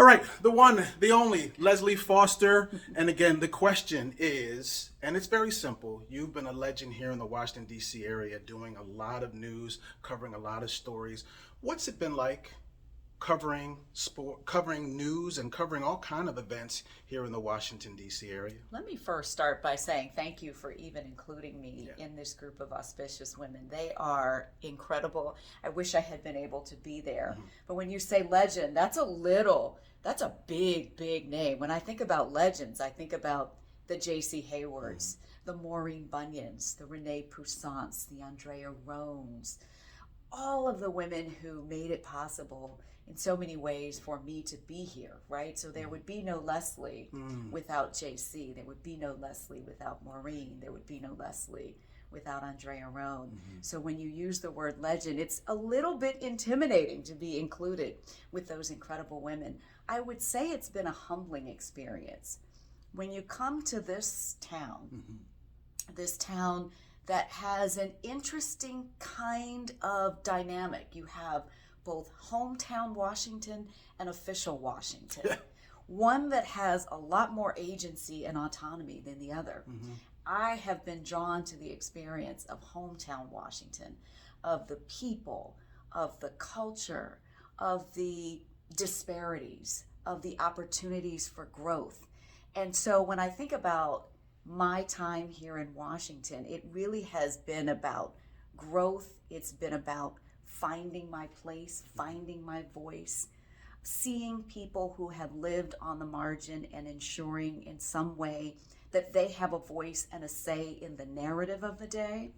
All right, the one, the only, Lesli Foster. And again, the question is, and it's very simple. You've been a legend here in the Washington, D.C. area, doing a lot of news, covering a lot of stories. What's it been like covering sport, covering news, and covering all kind of events here in the Washington, D.C. area? Let me first start by saying thank you for even including me in this group of auspicious women. They are incredible. I wish I had been able to be there. But when you say legend, that's a big, big name. When I think about legends, I think about the J.C. Haywards, the Maureen Bunyans, the Renee Poussants, the Andrea Roans, all of the women who made it possible in so many ways for me to be here, right? So there would be no Lesli without JC. There would be no Lesli without Maureen. There would be no Lesli without Andrea Roan. So when you use the word legend, it's a little bit intimidating to be included with those incredible women. I would say it's been a humbling experience. When you come to this town that has an interesting kind of dynamic. You have both hometown Washington and official Washington. One that has a lot more agency and autonomy than the other. I have been drawn to the experience of hometown Washington, of the people, of the culture, of the disparities, of the opportunities for growth. And so when I think about my time here in Washington, it really has been about growth. It's been about finding my place, finding my voice, seeing people who have lived on the margin and ensuring in some way that they have a voice and a say in the narrative of the day.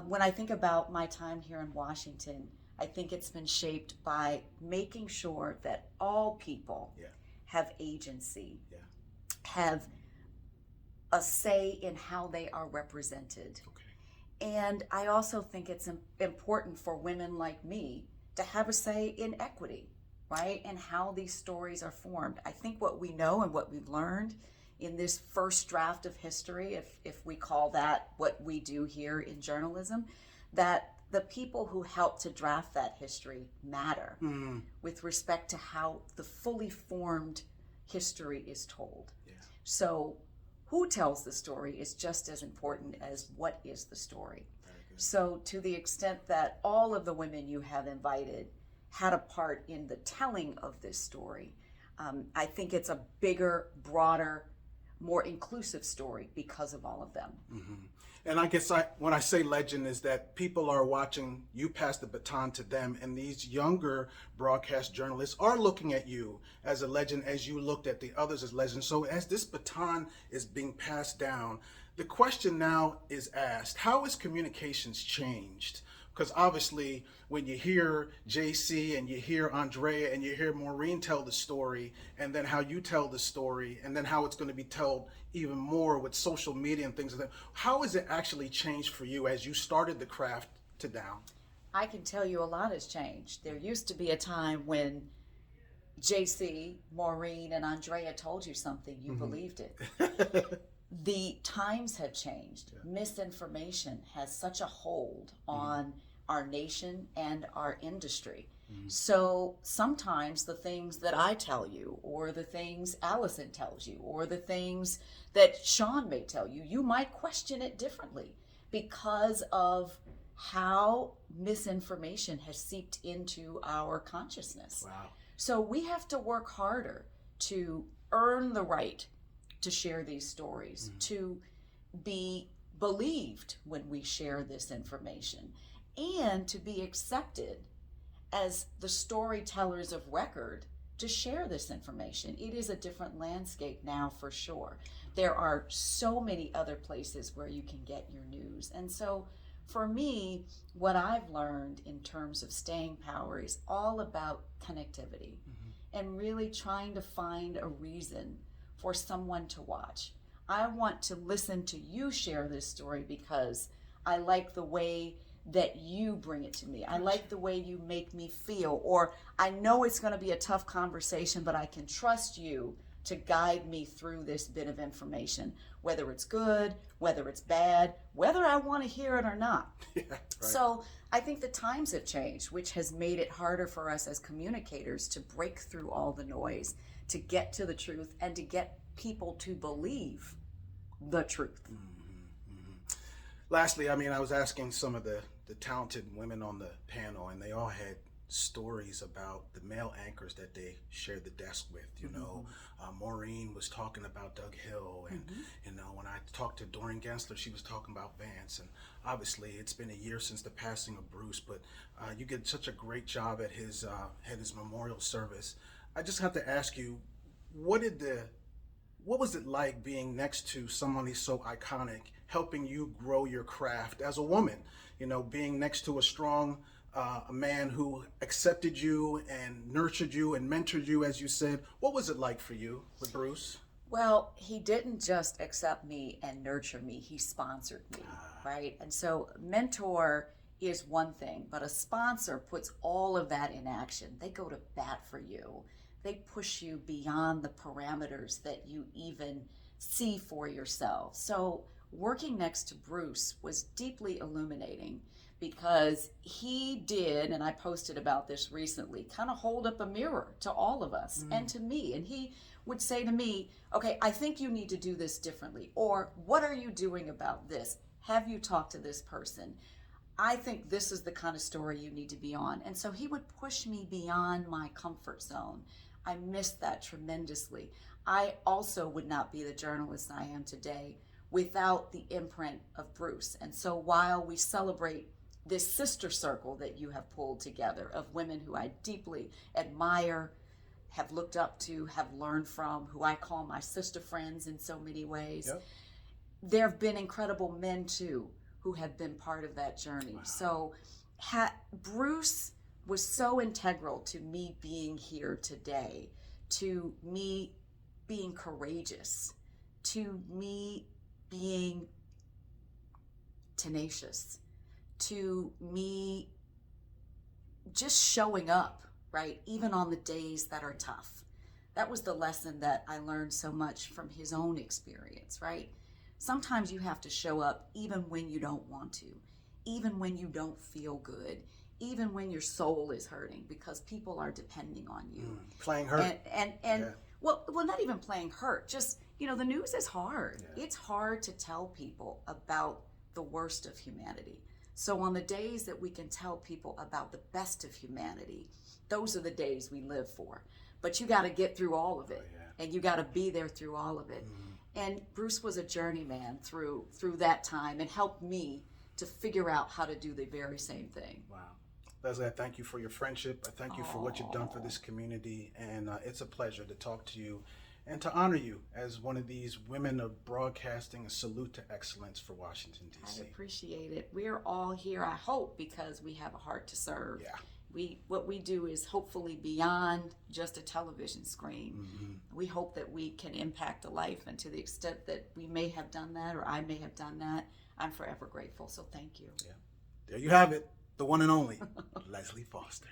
When I think about my time here in Washington, I think it's been shaped by making sure that all people have agency, have a say in how they are represented. And I also think it's important for women like me to have a say in equity, right? And how these stories are formed. I think what we know and what we've learned in this first draft of history, if we call that what we do here in journalism, that the people who helped to draft that history matter with respect to how the fully formed history is told. So who tells the story is just as important as what is the story. So to the extent that all of the women you have invited had a part in the telling of this story, I think it's a bigger, broader, more inclusive story because of all of them. And I guess when I say legend is that people are watching you pass the baton to them, and these younger broadcast journalists are looking at you as a legend as you looked at the others as legends. So as this baton is being passed down, the question now is asked, how has communications changed? Because obviously when you hear JC and you hear Andrea and you hear Maureen tell the story, and then how you tell the story, and then how it's going to be told even more with social media and things like that, how has it actually changed for you as you started the craft to now? I can tell you a lot has changed. There used to be a time when JC, Maureen, and Andrea told you something, you believed it. The times have changed. Misinformation has such a hold on our nation and our industry. So sometimes the things that I tell you, or the things Allison tells you, or the things that Sean may tell you, you might question it differently because of how misinformation has seeped into our consciousness. So we have to work harder to earn the right to share these stories, to be believed when we share this information, and to be accepted as the storytellers of record to share this information. It is a different landscape now for sure. There are so many other places where you can get your news. And so for me, what I've learned in terms of staying power is all about connectivity and really trying to find a reason for someone to watch. I want to listen to you share this story because I like the way that you bring it to me. I like the way you make me feel, or I know it's going to be a tough conversation, but I can trust you to guide me through this bit of information, whether it's good, whether it's bad, whether I want to hear it or not. Yeah, right. So I think the times have changed, which has made it harder for us as communicators to break through all the noise, to get to the truth, and to get people to believe the truth. Lastly, I mean, I was asking some of the talented women on the panel, and they all had stories about the male anchors that they shared the desk with. You know, Maureen was talking about Doug Hill, and you know, when I talked to Doreen Gensler, she was talking about Vance. And obviously, it's been a year since the passing of Bruce, but you did such a great job at his memorial service. I just have to ask you, what was it like being next to somebody so iconic, helping you grow your craft as a woman? You know, being next to a strong a man who accepted you and nurtured you and mentored you, as you said. What was it like for you with Bruce? Well, he didn't just accept me and nurture me, he sponsored me, right? And so mentor is one thing, but a sponsor puts all of that in action. They go to bat for you. They push you beyond the parameters that you even see for yourself. So working next to Bruce was deeply illuminating, because he did, and I posted about this recently, kind of hold up a mirror to all of us and to me. And he would say to me, okay, I think you need to do this differently. Or what are you doing about this? Have you talked to this person? I think this is the kind of story you need to be on. And so he would push me beyond my comfort zone. I missed that tremendously. I also would not be the journalist I am today without the imprint of Bruce. And so while we celebrate this sister circle that you have pulled together of women who I deeply admire, have looked up to, have learned from, who I call my sister friends in so many ways. Yep. There have been incredible men too who have been part of that journey. Wow. So Bruce was so integral to me being here today, to me being courageous, to me being tenacious, to me just showing up, right? Even on the days that are tough. That was the lesson that I learned so much from his own experience, right? Sometimes you have to show up even when you don't want to, even when you don't feel good, even when your soul is hurting, because people are depending on you. Playing hurt. And yeah. well, not even playing hurt. Just, you know, the news is hard. Yeah. It's hard to tell people about the worst of humanity. So on the days that we can tell people about the best of humanity, those are the days we live for. But you got to get through all of it, and you got to be there through all of it. And Bruce was a journeyman through that time and helped me to figure out how to do the very same thing. Wow. Lesli, I thank you for your friendship. I thank you for what you've done for this community. And it's a pleasure to talk to you and to honor you as one of these women of broadcasting. A salute to excellence for Washington, D.C. I appreciate it. We're all here, I hope, because we have a heart to serve. Yeah. What we do is hopefully beyond just a television screen. We hope that we can impact a life, and to the extent that we may have done that, or I may have done that, I'm forever grateful. So thank you. Yeah. There you have it, the one and only Lesli Foster.